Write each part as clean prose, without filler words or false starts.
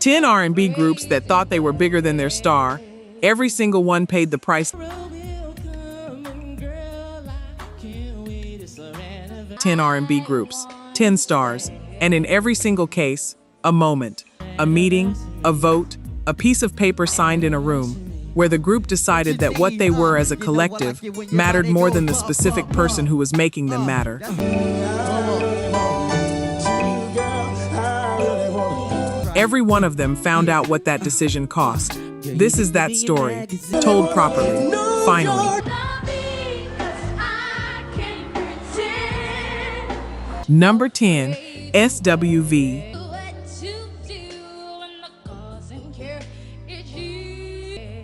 10 R&B groups that thought they were bigger than their star. Every single one paid the price. 10 R&B groups, 10 stars, and in every single case, a moment, a meeting, a vote, a piece of paper signed in a room, where the group decided that what they were as a collective mattered more than the specific person who was making them matter. Every one of them found out what that decision cost. This is that story, told properly, finally. Number 10, SWV.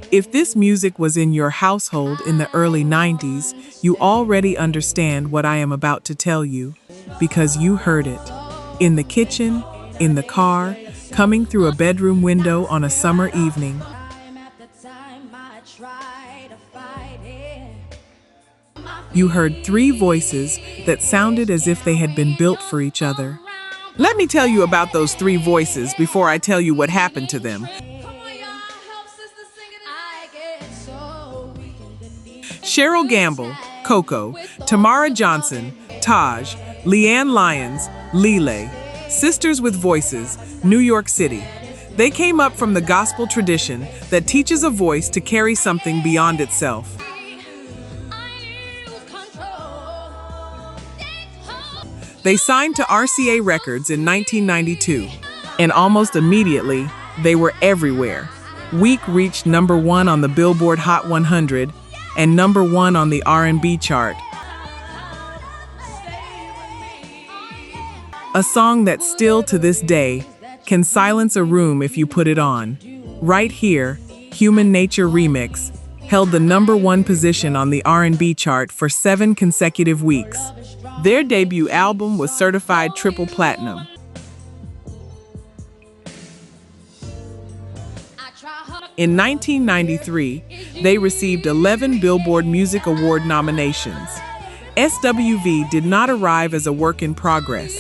If this music was in your household in the early 90s, you already understand what I am about to tell you, because you heard it. In the kitchen, in the car, coming through a bedroom window on a summer evening. You heard three voices that sounded as if they had been built for each other. Let me tell you about those three voices before I tell you what happened to them. Cheryl Gamble, Coco, Tamara Johnson, Taj, Leanne Lyons, Lele, Sisters with Voices, New York City. They came up from the gospel tradition that teaches a voice to carry something beyond itself. They signed to RCA Records in 1992, and almost immediately, they were everywhere. Week reached #1 on the Billboard Hot 100 and #1 on the R&B chart. A song that still to this day can silence a room if you put it on. Right here, Human Nature Remix held the #1 position on the R&B chart for 7 consecutive weeks. Their debut album was certified triple platinum. In 1993, they received 11 Billboard Music Award nominations. SWV did not arrive as a work in progress.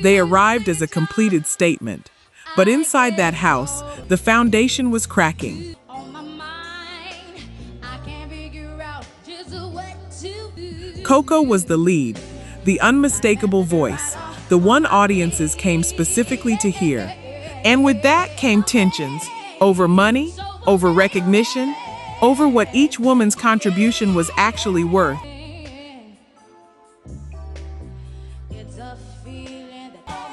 They arrived as a completed statement. But inside that house, the foundation was cracking. Coco was the lead, the unmistakable voice, the one audiences came specifically to hear. And with that came tensions over money, over recognition, over what each woman's contribution was actually worth.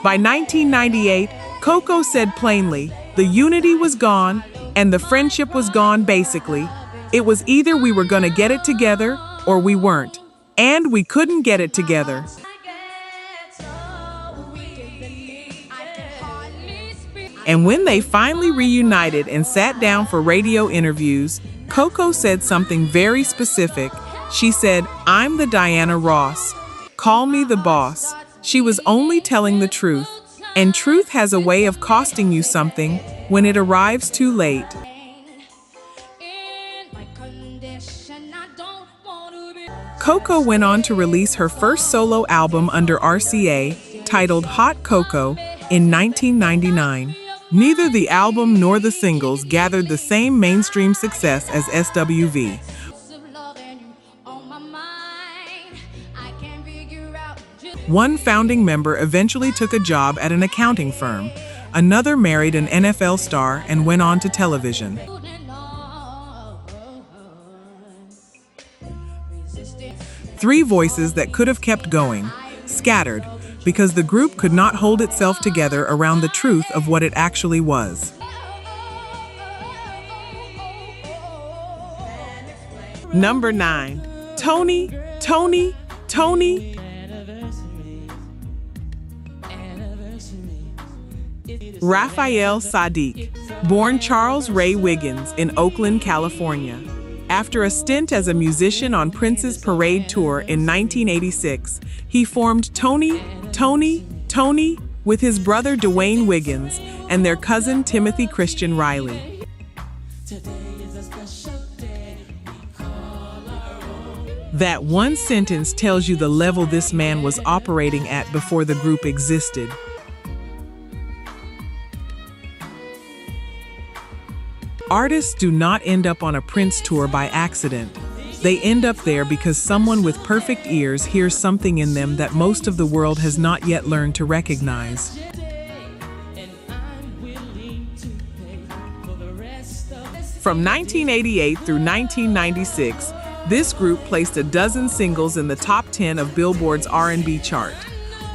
By 1998, Coco said plainly, the unity was gone and the friendship was gone basically. It was either we were gonna get it together or we weren't. And we couldn't get it together. And when they finally reunited and sat down for radio interviews, Coco said something very specific. She said, "I'm the Diana Ross. Call me the boss." She was only telling the truth, and truth has a way of costing you something when it arrives too late. Coco went on to release her first solo album under RCA, titled Hot Coco, in 1999. Neither the album nor the singles gathered the same mainstream success as SWV. One founding member eventually took a job at an accounting firm. Another married an NFL star and went on to television. Three voices that could have kept going, scattered, because the group could not hold itself together around the truth of what it actually was. Number 9, Toni. Raphael Saadiq, born Charles Ray Wiggins in Oakland, California. After a stint as a musician on Prince's Parade Tour in 1986, he formed Toni with his brother Dwayne Wiggins and their cousin Timothy Christian Riley. That one sentence tells you the level this man was operating at before the group existed. Artists do not end up on a Prince tour by accident. They end up there because someone with perfect ears hears something in them that most of the world has not yet learned to recognize. From 1988 through 1996, this group placed a dozen singles in the top 10 of Billboard's R&B chart.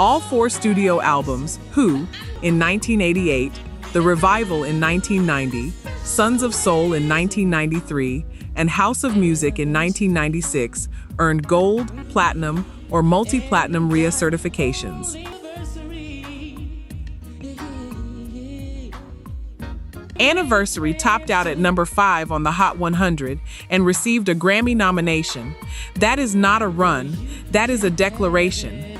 All 4 studio albums, Who in 1988, The Revival in 1990, Sons of Soul in 1993, and House of Music in 1996, earned gold, platinum, or multi-platinum RIA certifications. Anniversary topped out at number 5 on the Hot 100 and received a Grammy nomination. That is not a run, that is a declaration.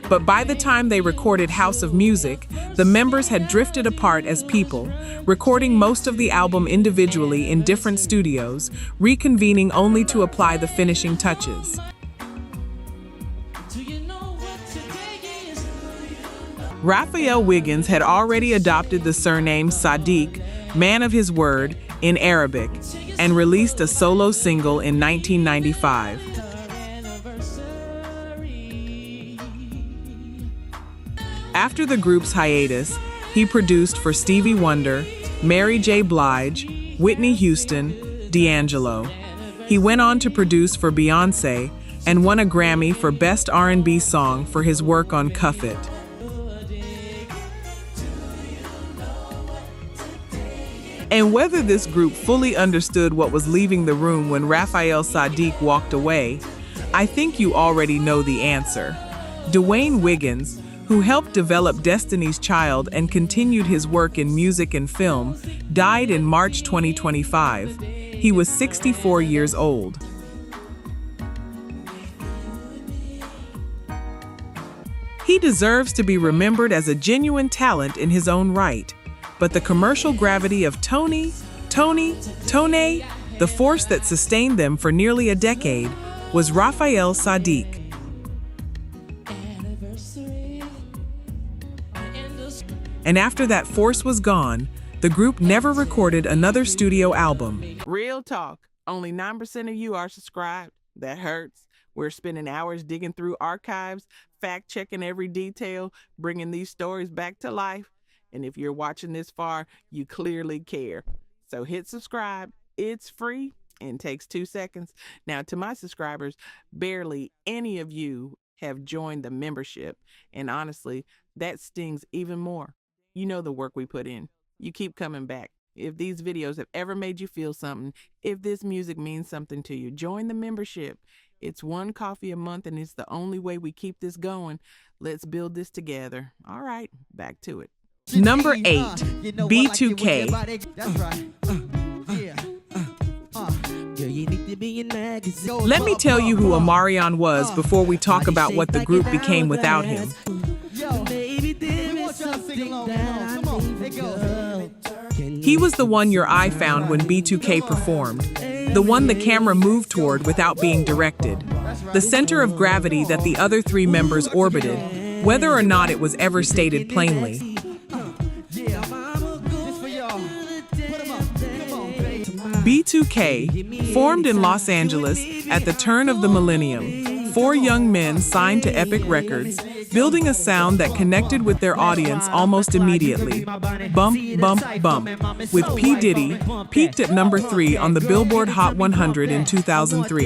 But by the time they recorded House of Music, the members had drifted apart as people, recording most of the album individually in different studios, reconvening only to apply the finishing touches. Raphael Wiggins had already adopted the surname Sadiq, man of his word, in Arabic, and released a solo single in 1995. After the group's hiatus, he produced for Stevie Wonder, Mary J. Blige, Whitney Houston, D'Angelo. He went on to produce for Beyoncé and won a Grammy for Best R&B Song for his work on Cuff It. And whether this group fully understood what was leaving the room when Raphael Sadiq walked away, I think you already know the answer. Dwayne Wiggins, who helped develop Destiny's Child and continued his work in music and film, died in March 2025. He was 64 years old. He deserves to be remembered as a genuine talent in his own right. But the commercial gravity of Toné, the force that sustained them for nearly a decade, was Raphael Sadiq. And after that force was gone, the group never recorded another studio album. Real talk, only 9% of you are subscribed. That hurts. We're spending hours digging through archives, fact-checking every detail, bringing these stories back to life. And if you're watching this far, you clearly care. So hit subscribe. It's free and takes 2 seconds. Now, to my subscribers, barely any of you have joined the membership. And honestly, that stings even more. You know the work we put in. You keep coming back. If these videos have ever made you feel something, if this music means something to you, join the membership. It's $1 coffee a month, and it's the only way we keep this going. Let's build this together. All right, back to it. Number 8, B2K. Let me tell you who Omarion was before we talk about what the group became without him. He was the one your eye found when B2K performed, the one the camera moved toward without being directed, the center of gravity that the other 3 members orbited, whether or not it was ever stated plainly. B2K, formed in Los Angeles at the turn of the millennium, 4 young men signed to Epic Records, building a sound that connected with their audience almost immediately. Bump, Bump, Bump, with P. Diddy, peaked at number 3 on the Billboard Hot 100 in 2003.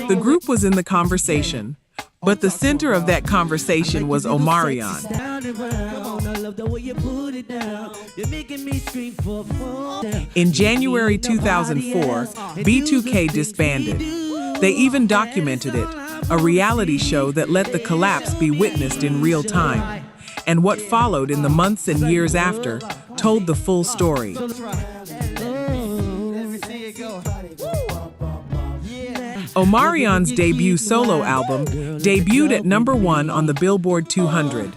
The group was in the conversation, but the center of that conversation was Omarion. In January 2004, B2K disbanded. They even documented it, a reality show that let the collapse be witnessed in real time. And what followed in the months and years after told the full story. Omarion's debut solo album debuted at number 1 on the Billboard 200.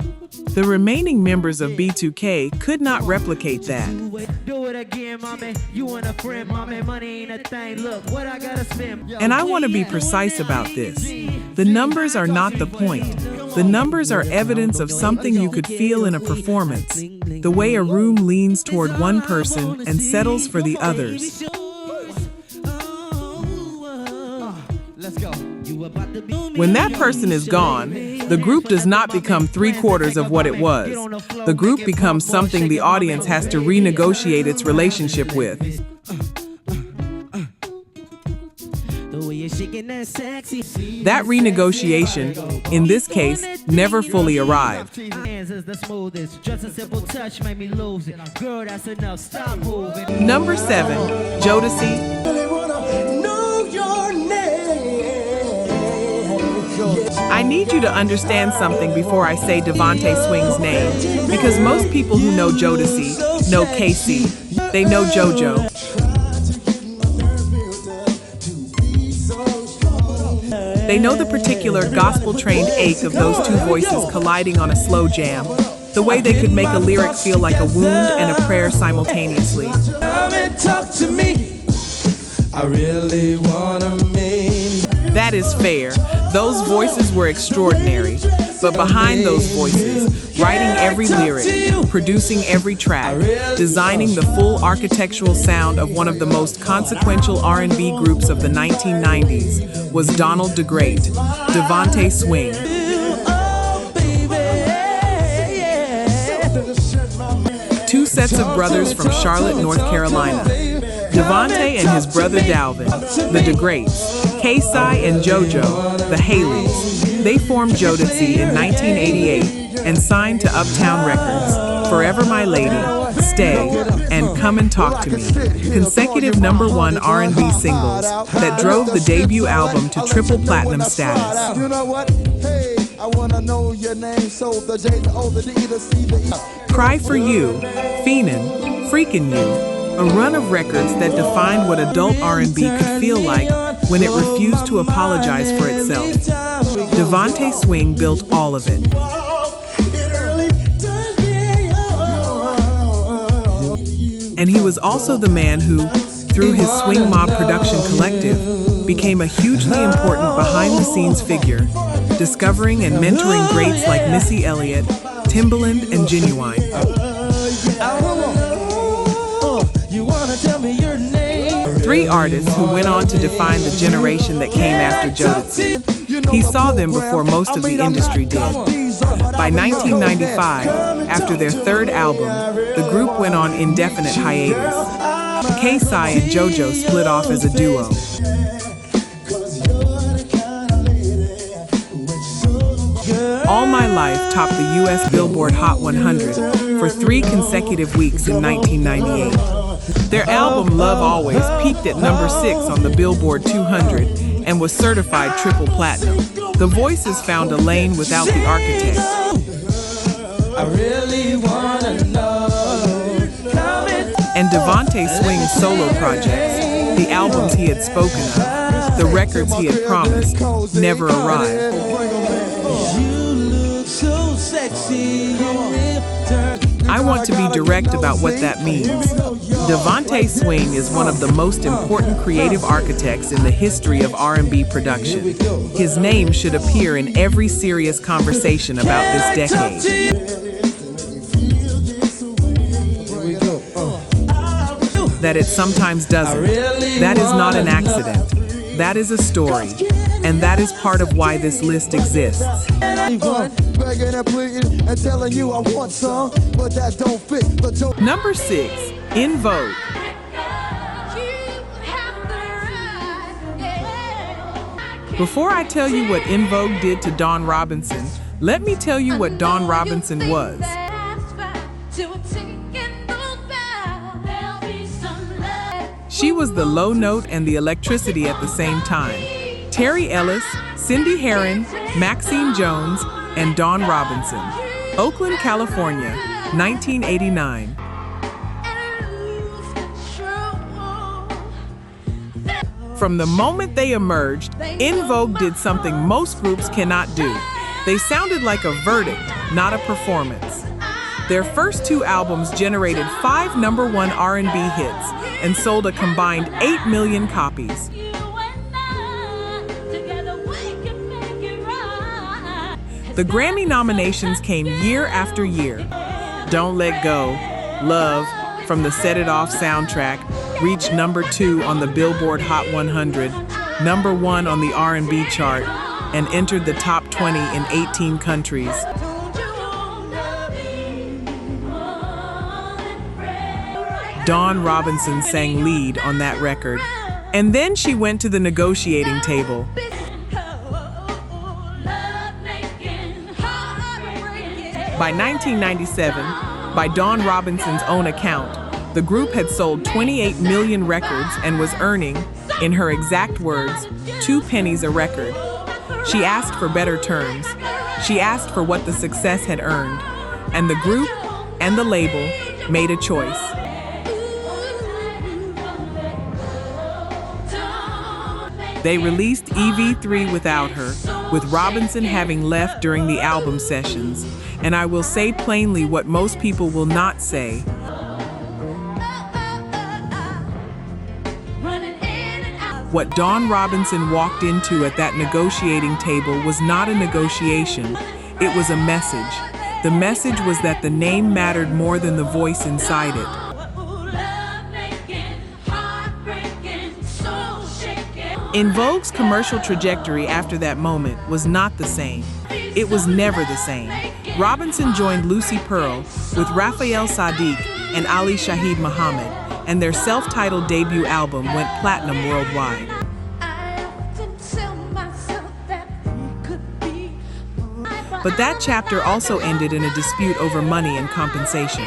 The remaining members of B2K could not replicate that. And I want to be precise about this. The numbers are not the point. The numbers are evidence of something you could feel in a performance, the way a room leans toward one person and settles for the others. When that person is gone, the group does not become 3/4 of what it was. The group becomes something the audience has to renegotiate its relationship with. That renegotiation, in this case, never fully arrived. Number 7, Jodeci. I need you to understand something before I say DeVante Swing's name, because most people who know Jodeci know Casey. They know JoJo. They know the particular gospel-trained ache of those two voices colliding on a slow jam, the way they could make a lyric feel like a wound and a prayer simultaneously. That is fair. Those voices were extraordinary. But behind those voices, writing every lyric, producing every track, designing the full architectural sound of one of the most consequential R&B groups of the 1990s was Donald the Great, DeVante Swing. Two sets of brothers from Charlotte, North Carolina. DeVante and his brother Dalvin, the DeGreats, K-Si and JoJo, the Haleys. They formed Jodeci in 1988 and signed to Uptown Records, Forever My Lady, Stay, and Come and Talk to Me, consecutive #1 R&B singles that drove the debut album to triple platinum status. Cry for You, Fiendin', Freakin' You, a run of records that defined what adult R&B could feel like when it refused to apologize for itself. DeVante Swing built all of it. And he was also the man who, through his Swing Mob production collective, became a hugely important behind-the-scenes figure, discovering and mentoring greats like Missy Elliott, Timbaland, and Ginuwine. Three artists who went on to define the generation that came after Jodeci. He saw them before most of the industry did. By 1995, after their third album, the group went on indefinite hiatus. K-Si and JoJo split off as a duo. All My Life topped the U.S. Billboard Hot 100 for 3 consecutive weeks in 1998. Their album Love Always peaked at number 6 on the Billboard 200 and was certified triple platinum. The Voices found a lane without the architect. And DeVante Swing's solo projects, the albums he had spoken of, the records he had promised, never arrived. I want to be direct about what that means. DeVante Swing is one of the most important creative architects in the history of R&B production. His name should appear in every serious conversation about this decade. That it sometimes doesn't. That is not an accident. That is a story. And that is part of why this list exists. Number 6, In Vogue. Before I tell you what In Vogue did to Dawn Robinson, let me tell you what Dawn Robinson was. She was the low note and the electricity at the same time. Terry Ellis, Cindy Herron, Maxine Jones, and Dawn Robinson. Oakland, California, 1989. From the moment they emerged, In Vogue did something most groups cannot do. They sounded like a verdict, not a performance. Their first 2 albums generated 5 #1 R&B hits and sold a combined 8 million copies. The Grammy nominations came year after year. Don't Let Go, Love, from the Set It Off soundtrack, reached number 2 on the Billboard Hot 100, number 1 on the R&B chart, and entered the top 20 in 18 countries. Dawn Robinson sang lead on that record. And then she went to the negotiating table. By 1997, by Dawn Robinson's own account, the group had sold 28 million records and was earning, in her exact words, 2 pennies a record. She asked for better terms. She asked for what the success had earned. And the group and the label made a choice. They released EV3 without her, with Robinson having left during the album sessions. And I will say plainly what most people will not say. What Dawn Robinson walked into at that negotiating table was not a negotiation. It was a message. The message was that the name mattered more than the voice inside it. In Vogue's commercial trajectory after that moment was not the same. It was never the same. Robinson joined Lucy Pearl with Raphael Saadiq and Ali Shaheed Muhammad, and their self-titled debut album went platinum worldwide. But that chapter also ended in a dispute over money and compensation.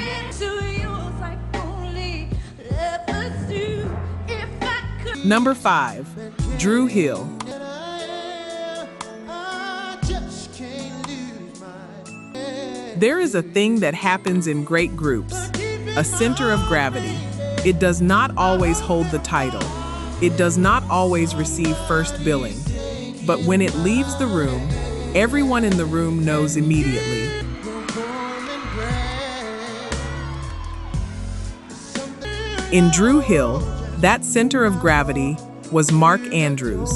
Number 5. Dru Hill. There is a thing that happens in great groups, a center of gravity. It does not always hold the title. It does not always receive first billing. But when it leaves the room, everyone in the room knows immediately. In Dru Hill, that center of gravity was Mark Andrews.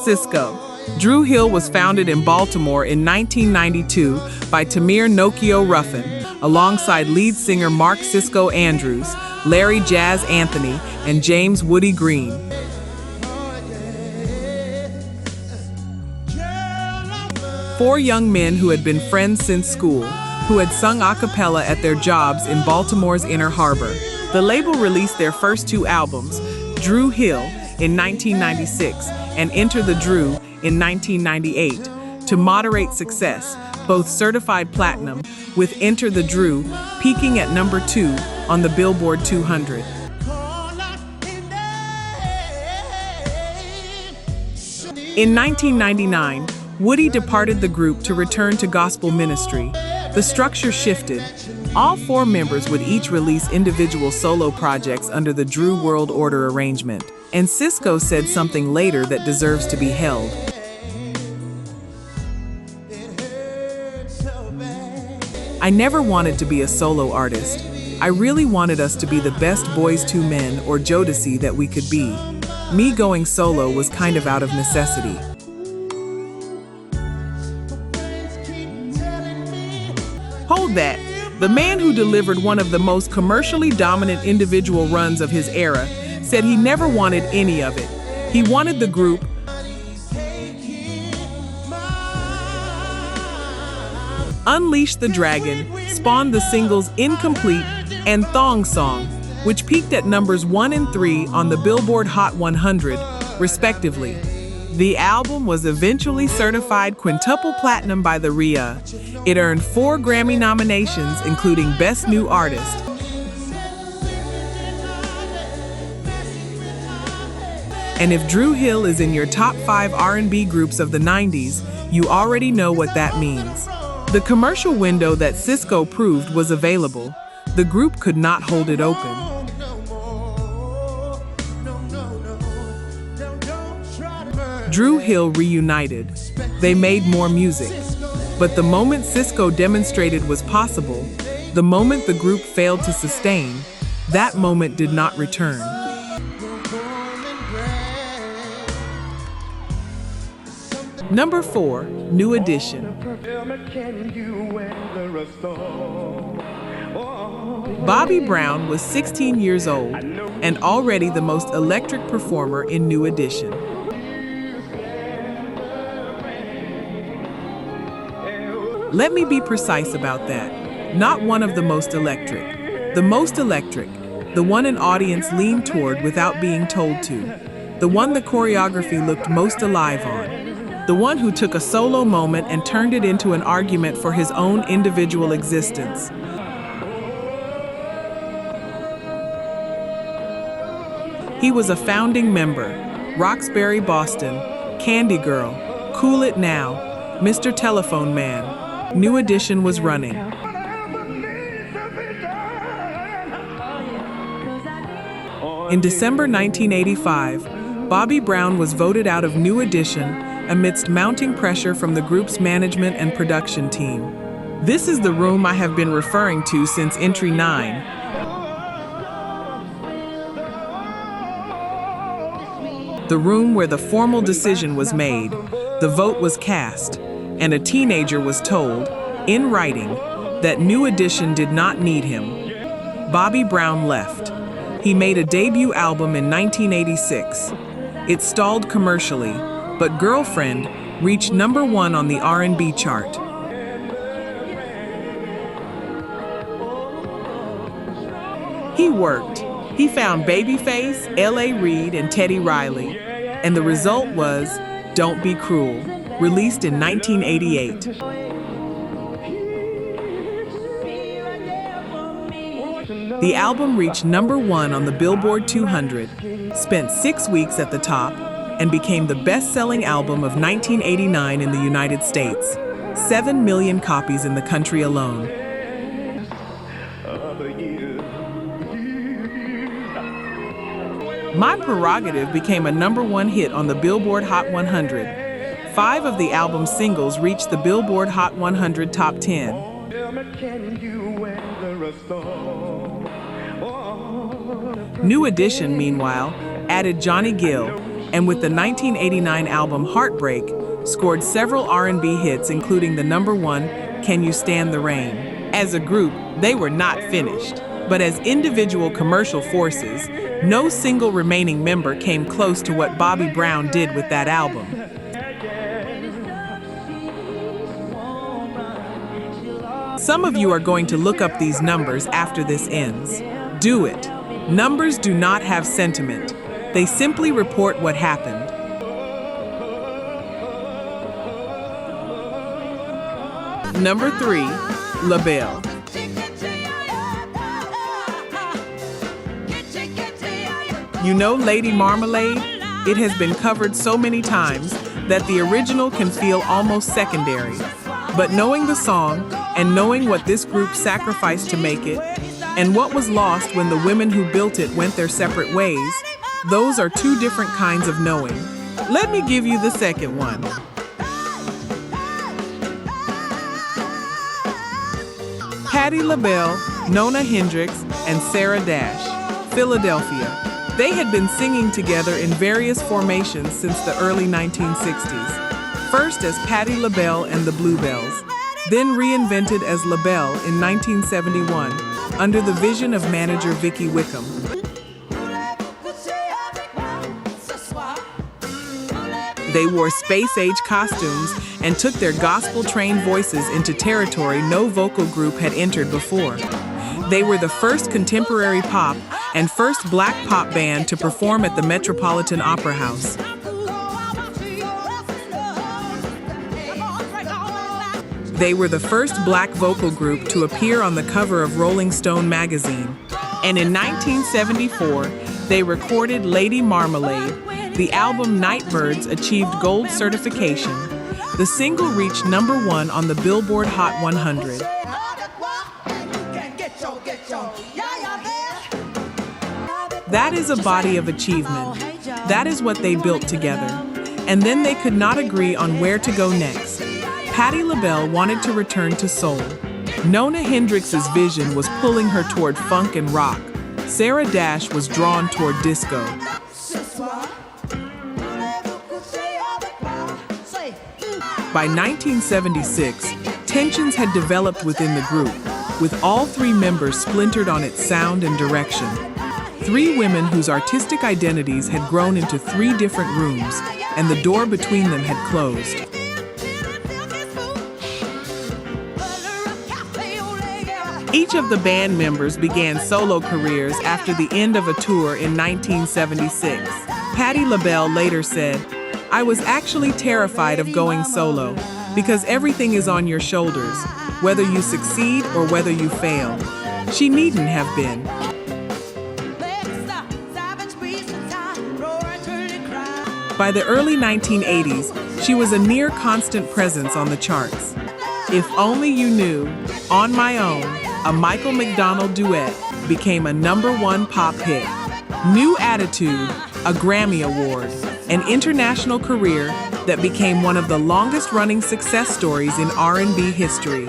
Sisqo. Dru Hill was founded in Baltimore in 1992 by Tamir Nokio Ruffin, alongside lead singer Mark Sisqo Andrews, Larry Jazz Anthony, and James Woody Green. Four young men who had been friends since school, who had sung a cappella at their jobs in Baltimore's Inner Harbor. The label released their first 2 albums, Dru Hill in 1996 and Enter the Dru in 1998, to moderate success, both certified platinum, with Enter the Dru peaking at number 2 on the Billboard 200. In 1999, Woody departed the group to return to gospel ministry. The structure shifted. All 4 members would each release individual solo projects under the Dru World Order arrangement, and Sisqo said something later that deserves to be held. I never wanted to be a solo artist. I really wanted us to be the best Boyz II Men or Jodeci that we could be. Me going solo was kind of out of necessity. Hold that. The man who delivered one of the most commercially dominant individual runs of his era said he never wanted any of it. He wanted the group. Unleash the Dragon spawned the singles Incomplete and Thong Song, which peaked at numbers 1 and 3 on the Billboard Hot 100, respectively. The album was eventually certified quintuple platinum by the RIAA. It earned 4 Grammy nominations, including Best New Artist. And if Dru Hill is in your top 5 R&B groups of the 90s, you already know what that means. The commercial window that Sisqo proved was available. The group could not hold it open. Dru Hill reunited. They made more music. But the moment Sisqo demonstrated was possible, the moment the group failed to sustain, that moment did not return. Number 4, New Edition. Bobby Brown was 16 years old and already the most electric performer in New Edition. Let me be precise about that. Not one of the most electric. The most electric, the one an audience leaned toward without being told to. The one the choreography looked most alive on. The one who took a solo moment and turned it into an argument for his own individual existence. He was a founding member, Roxbury Boston, Candy Girl, Cool It Now, Mr. Telephone Man. New Edition was running. In December 1985, Bobby Brown was voted out of New Edition amidst mounting pressure from the group's management and production team. This is the room I have been referring to since entry 9. The room where the formal decision was made, the vote was cast, and a teenager was told, in writing, that New Edition did not need him. Bobby Brown left. He made a debut album in 1986. It stalled commercially, but Girlfriend reached number 1 on the R&B chart. He worked. He found Babyface, L.A. Reid, and Teddy Riley, and the result was Don't Be Cruel, released in 1988. The album reached number 1 on the Billboard 200, spent 6 weeks at the top, and became the best-selling album of 1989 in the United States, 7 million copies in the country alone. My Prerogative became a number 1 hit on the Billboard Hot 100. 5 of the album's singles reached the Billboard Hot 100 Top 10. New Edition, meanwhile, added Johnny Gill, and with the 1989 album Heartbreak, scored several R&B hits including the number 1, Can You Stand the Rain. As a group, they were not finished, but as individual commercial forces, no single remaining member came close to what Bobby Brown did with that album. Some of you are going to look up these numbers after this ends. Do it. Numbers do not have sentiment. They simply report what happened. Number 3, LaBelle. You know Lady Marmalade? It has been covered so many times that the original can feel almost secondary. But knowing the song and knowing what this group sacrificed to make it, and what was lost when the women who built it went their separate ways, those are 2 different kinds of knowing. Let me give you the second one. Patti LaBelle, Nona Hendrix, and Sarah Dash, Philadelphia. They had been singing together in various formations since the early 1960s. First as Patti LaBelle and the Bluebells, then reinvented as LaBelle in 1971 under the vision of manager Vicky Wickham. They wore space-age costumes and took their gospel-trained voices into territory no vocal group had entered before. They were the first contemporary pop and first black pop band to perform at the Metropolitan Opera House. They were the first black vocal group to appear on the cover of Rolling Stone magazine. And in 1974, they recorded Lady Marmalade. The album Nightbirds achieved gold certification. The single reached number 1 on the Billboard Hot 100. That is a body of achievement. That is what they built together. And then they could not agree on where to go next. Patti LaBelle wanted to return to soul. Nona Hendrix's vision was pulling her toward funk and rock. Sarah Dash was drawn toward disco. By 1976, tensions had developed within the group, with all three members splintered on its sound and direction. Three women whose artistic identities had grown into three different rooms, and the door between them had closed. Each of the band members began solo careers after the end of a tour in 1976. Patti LaBelle later said, "I was actually terrified of going solo, because everything is on your shoulders, whether you succeed or whether you fail." She needn't have been. By the early 1980s, she was a near constant presence on the charts. If Only You Knew, On My Own, a Michael McDonald duet, became a #1 pop hit. New Attitude, a Grammy Award, an international career that became one of the longest-running success stories in R&B history.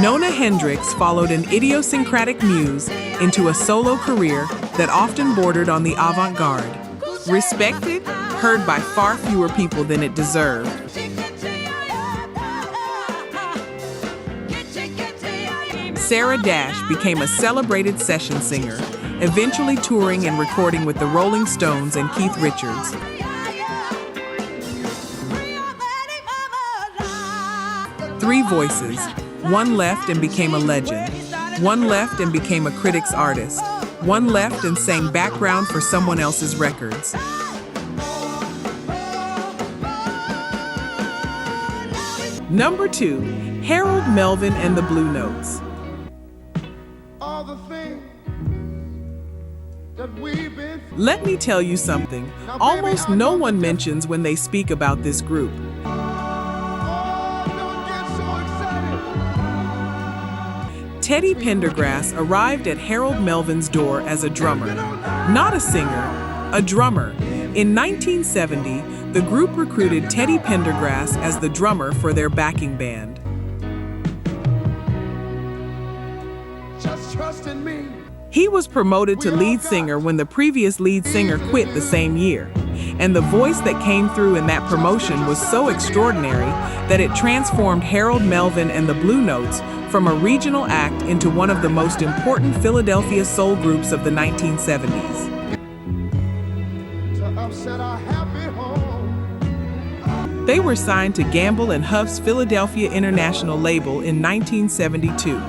Nona Hendryx followed an idiosyncratic muse into a solo career that often bordered on the avant-garde. Respected, heard by far fewer people than it deserved. Sarah Dash became a celebrated session singer, eventually touring and recording with the Rolling Stones and Keith Richards. Three voices. One left and became a legend. One left and became a critic's artist. One left and sang background for someone else's records. Number 2, Harold Melvin and the Blue Notes. Let me tell you something. Almost no one mentions when they speak about this group. Teddy Pendergrass arrived at Harold Melvin's door as a drummer. Not a singer, a drummer. In 1970, the group recruited Teddy Pendergrass as the drummer for their backing band. Just trust in me. He was promoted to lead singer when the previous lead singer quit the same year. And the voice that came through in that promotion was so extraordinary that it transformed Harold Melvin and the Blue Notes from a regional act into one of the most important Philadelphia soul groups of the 1970s. They were signed to Gamble and Huff's Philadelphia International label in 1972.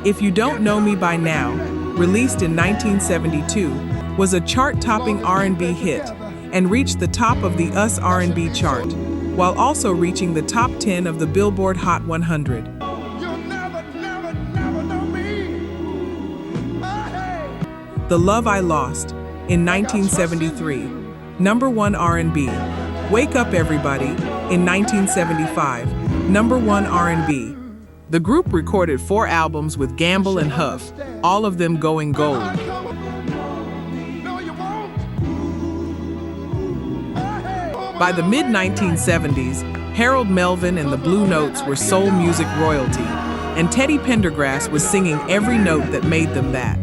If You Don't Know Me By Now, released in 1972, was a chart-topping R&B hit and reached the top of the US R&B chart, while also reaching the top 10 of the Billboard Hot 100. The Love I Lost, in 1973, #1 R&B. Wake Up Everybody, in 1975, #1 R&B. The group recorded 4 albums with Gamble and Huff, all of them going gold. By the mid-1970s, Harold Melvin and the Blue Notes were soul music royalty, and Teddy Pendergrass was singing every note that made them that.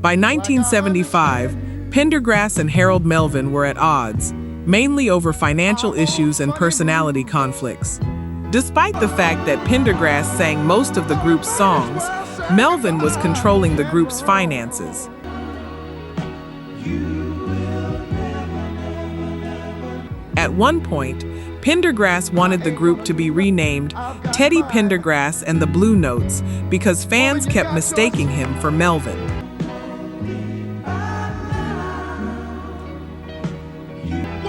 By 1975, Pendergrass and Harold Melvin were at odds, mainly over financial issues and personality conflicts. Despite the fact that Pendergrass sang most of the group's songs, Melvin was controlling the group's finances. At one point, Pendergrass wanted the group to be renamed Teddy Pendergrass and the Blue Notes because fans kept mistaking him for Melvin.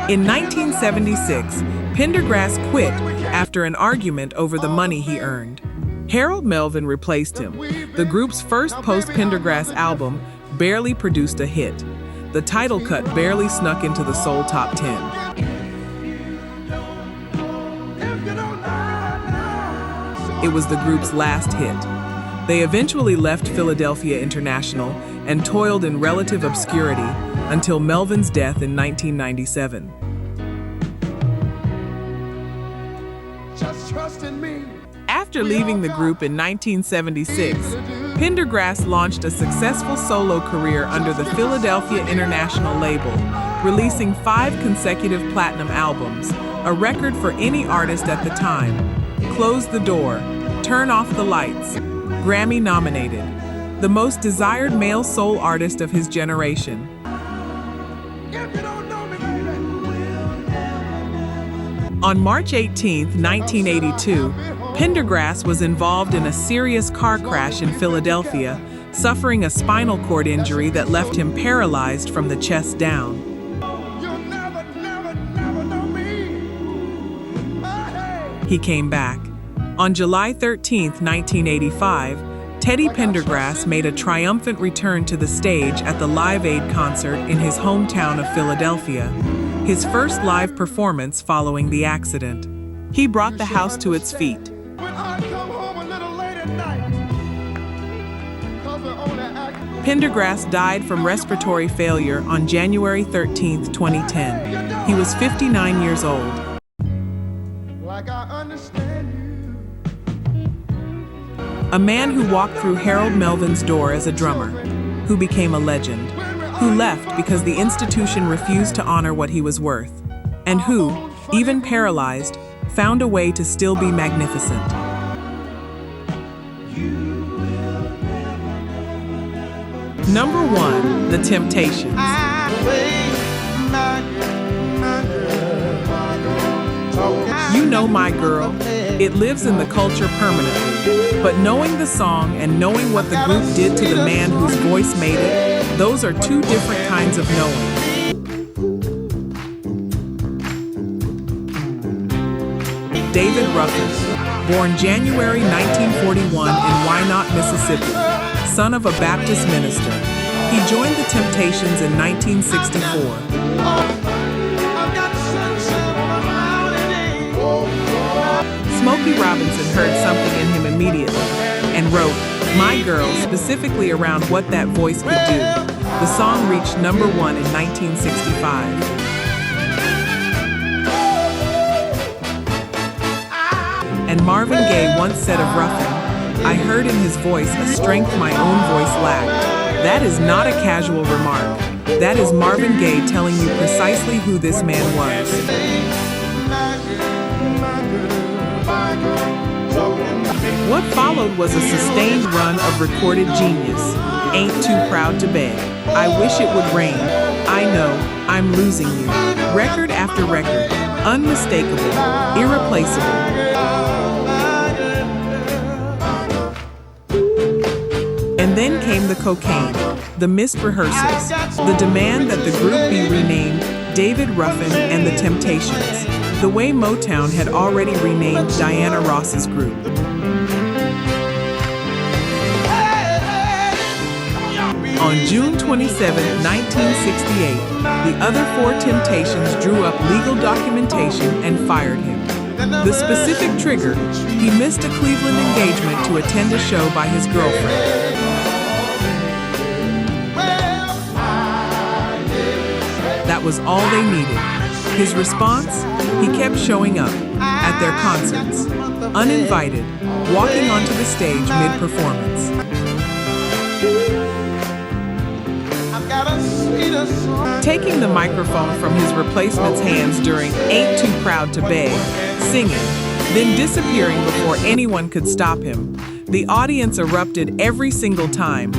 In 1976, Pendergrass quit after an argument over the money he earned. Harold Melvin replaced him. The group's first post-Pendergrass album barely produced a hit. The title cut barely snuck into the soul top 10. It was the group's last hit. They eventually left Philadelphia International and toiled in relative obscurity until Melvin's death in 1997. After leaving the group in 1976, Pendergrass launched a successful solo career under the Philadelphia International label, releasing 5 consecutive platinum albums, a record for any artist at the time. Close the Door, Turn Off the Lights, Grammy nominated, the most desired male soul artist of his generation. On March 18, 1982, Pendergrass was involved in a serious car crash in Philadelphia, suffering a spinal cord injury that left him paralyzed from the chest down. He came back. On July 13, 1985, Teddy Pendergrass made a triumphant return to the stage at the Live Aid concert in his hometown of Philadelphia, his first live performance following the accident. He brought the house to its feet. Pendergrass died from respiratory failure on January 13, 2010. He was 59 years old. A man who walked through Harold Melvin's door as a drummer, who became a legend, who left because the institution refused to honor what he was worth, and who, even paralyzed, found a way to still be magnificent. Number 1, The Temptations. You Know My Girl, it lives in the culture permanently. But knowing the song and knowing what the group did to the man whose voice made it, those are two different kinds of knowing. David Ruffin, born January 1941 in Wynot, Mississippi, son of a Baptist minister. He joined the Temptations in 1964. Smokey Robinson heard something in him immediately and wrote My Girl specifically around what that voice could do. The song reached number 1 in 1965. And Marvin Gaye once said of Ruffin, I heard in his voice a strength my own voice lacked. That is not a casual remark. That is Marvin Gaye telling you precisely who this man was. What followed was a sustained run of recorded genius. Ain't Too Proud to Beg, I Wish It Would Rain, I Know, I'm Losing You. Record after record, unmistakable, irreplaceable. And then came the cocaine, the missed rehearsals, the demand that the group be renamed David Ruffin and the Temptations, the way Motown had already renamed Diana Ross's group. On June 27, 1968, the other 4 Temptations drew up legal documentation and fired him. The specific trigger, he missed a Cleveland engagement to attend a show by his girlfriend. That was all they needed. His response? He kept showing up at their concerts, uninvited, walking onto the stage mid-performance. Taking the microphone from his replacement's hands during Ain't Too Proud to Beg, singing, then disappearing before anyone could stop him. The audience erupted every single time.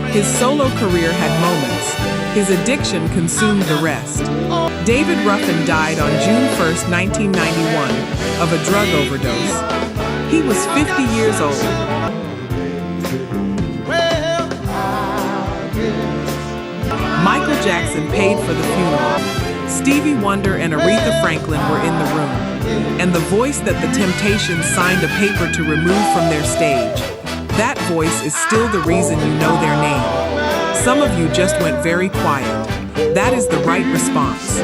His solo career had moments. His addiction consumed the rest. David Ruffin died on June 1, 1991, of a drug overdose. He was 50 years old. Michael Jackson paid for the funeral. Stevie Wonder and Aretha Franklin were in the room. And the voice that the Temptations signed a paper to remove from their stage. That voice is still the reason you know their name. Some of you just went very quiet. That is the right response.